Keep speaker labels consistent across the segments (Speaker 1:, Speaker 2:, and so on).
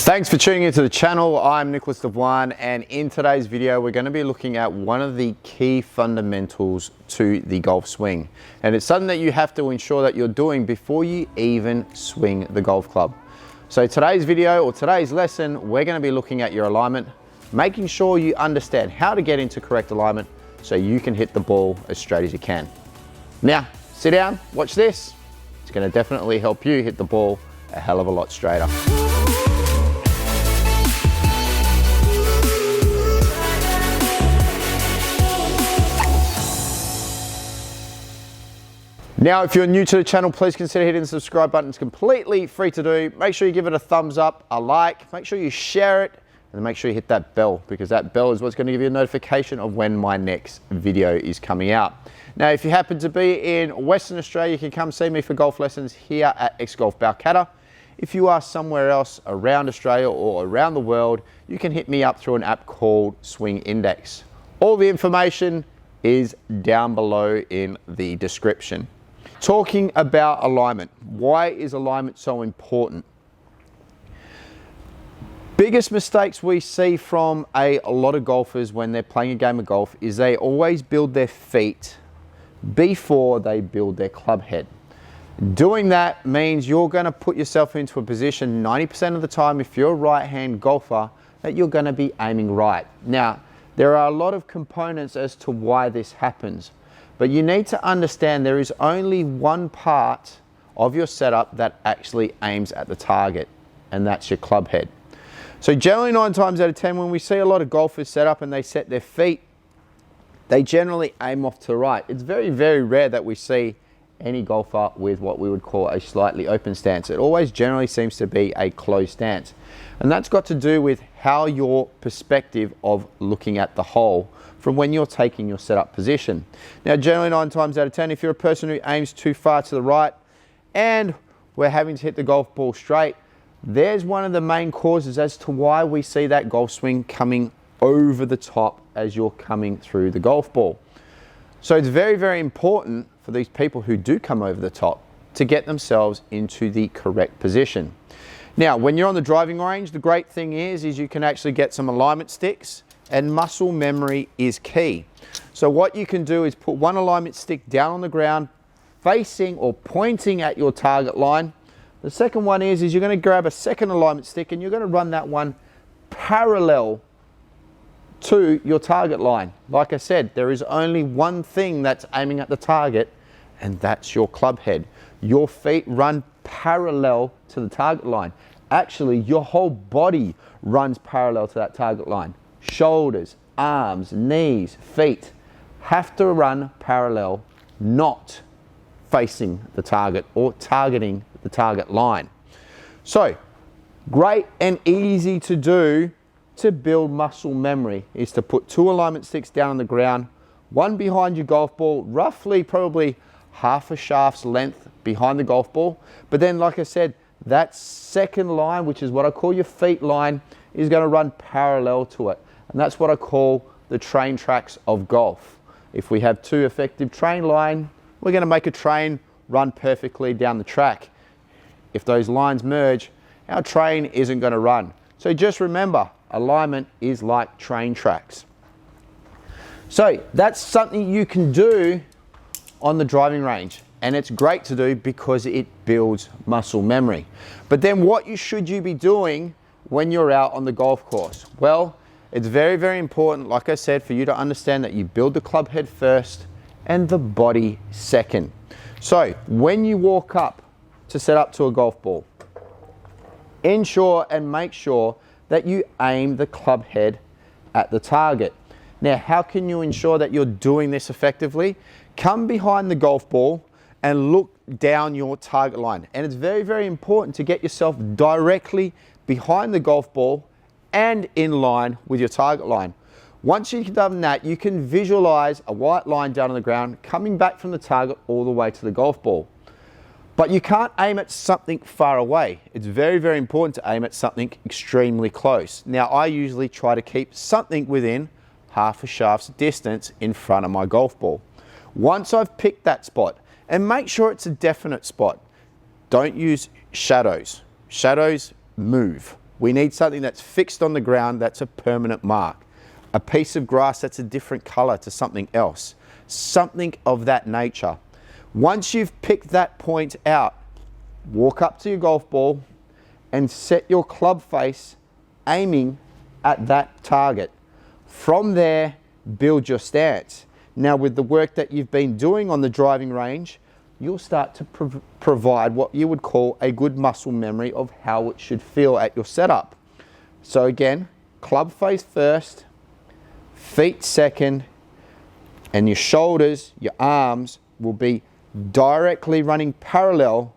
Speaker 1: Thanks for tuning into the channel. I'm Nicholas Devine, and in today's video we're going to be looking at one of the key fundamentals to the golf swing, and it's something that you have to ensure that you're doing before you even swing the golf club. So today's video, or today's lesson, we're going to be looking at your alignment, making sure you understand how to get into correct alignment so you can hit the ball as straight as you can. Now sit down, watch this. It's going to definitely help you hit the ball a hell of a lot straighter. Now, if you're new to the channel, please consider hitting the subscribe button. It's completely free to do. Make sure you give it a thumbs up, a like, make sure you share it, and make sure you hit that bell, because that bell is what's going to give you a notification of when my next video is coming out. Now, if you happen to be in Western Australia, you can come see me for golf lessons here at X Golf Balcatta. If you are somewhere else around Australia or around the world, you can hit me up through an app called Swing Index. All the information is down below in the description. Talking about alignment, why is alignment so important? Biggest mistakes we see from a lot of golfers when they're playing a game of golf is they always build their feet before they build their club head. Doing that means you're going to put yourself into a position 90% of the time, if you're a right-hand golfer, that you're going to be aiming right. Now, there are a lot of components as to why this happens. But you need to understand there is only one part of your setup that actually aims at the target, and that's your club head. So generally 9 times out of 10, when we see a lot of golfers set up and they set their feet, they generally aim off to the right. It's very, very rare that we see any golfer with what we would call a slightly open stance. It always generally seems to be a closed stance. And that's got to do with how your perspective of looking at the hole from when you're taking your setup position. Now, generally 9 times out of 10, if you're a person who aims too far to the right and we're having to hit the golf ball straight, there's one of the main causes as to why we see that golf swing coming over the top as you're coming through the golf ball. So it's very, very important for these people who do come over the top to get themselves into the correct position. Now, when you're on the driving range, the great thing is you can actually get some alignment sticks, and muscle memory is key. So what you can do is put one alignment stick down on the ground facing or pointing at your target line. The second one is you're going to grab a second alignment stick and you're going to run that one parallel to your target line. Like I said, there is only one thing that's aiming at the target, and that's your club head. Your feet run parallel to the target line. Actually, your whole body runs parallel to that target line. Shoulders, arms, knees, feet have to run parallel, not facing the target or targeting the target line. So, great and easy to do to build muscle memory is to put 2 alignment sticks down on the ground, one behind your golf ball, roughly probably half a shaft's length behind the golf ball. But then, like I said, that second line, which is what I call your feet line, is going to run parallel to it. And that's what I call the train tracks of golf. If we have 2 effective train line, we're going to make a train run perfectly down the track. If those lines merge, our train isn't going to run. So just remember, alignment is like train tracks. So that's something you can do on the driving range, and it's great to do because it builds muscle memory. But then what should you be doing when you're out on the golf course? Well, it's very, very important, like I said, for you to understand that you build the club head first and the body second. So when you walk up to set up to a golf ball, ensure and make sure that you aim the club head at the target. Now, how can you ensure that you're doing this effectively? Come behind the golf ball and look down your target line. And it's very, very important to get yourself directly behind the golf ball and in line with your target line. Once you've done that, you can visualize a white line down on the ground coming back from the target all the way to the golf ball. But you can't aim at something far away. It's very, very important to aim at something extremely close. Now, I usually try to keep something within half a shaft's distance in front of my golf ball. Once I've picked that spot, and make sure it's a definite spot, don't use shadows. Shadows move. We need something that's fixed on the ground, that's a permanent mark. A piece of grass that's a different color to something else. Something of that nature. Once you've picked that point out, walk up to your golf ball and set your club face aiming at that target. From there, build your stance. Now, with the work that you've been doing on the driving range, you'll start to provide what you would call a good muscle memory of how it should feel at your setup. So again, club face first, feet second, and your shoulders, your arms will be directly running parallel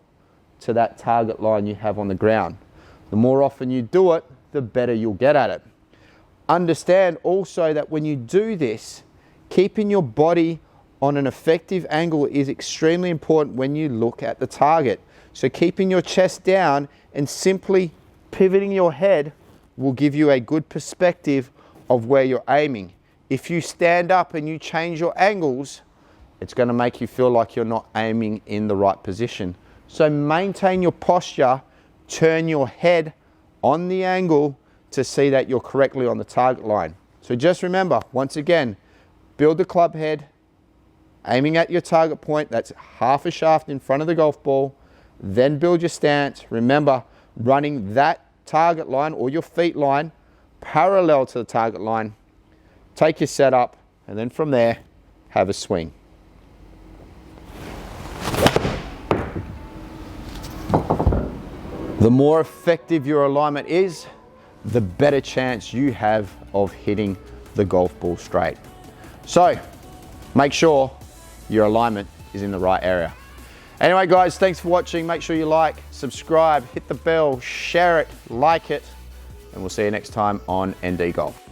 Speaker 1: to that target line you have on the ground. The more often you do it, the better you'll get at it. Understand also that when you do this, keeping your body on an effective angle is extremely important when you look at the target. So keeping your chest down and simply pivoting your head will give you a good perspective of where you're aiming. If you stand up and you change your angles, it's going to make you feel like you're not aiming in the right position. So maintain your posture, turn your head on the angle to see that you're correctly on the target line. So just remember, once again, build the club head, aiming at your target point, that's half a shaft in front of the golf ball, then build your stance. Remember, running that target line or your feet line parallel to the target line. Take your setup, and then from there, have a swing. The more effective your alignment is, the better chance you have of hitting the golf ball straight. So, make sure your alignment is in the right area. Anyway guys, thanks for watching. Make sure you like, subscribe, hit the bell, share it, like it, and we'll see you next time on ND Golf.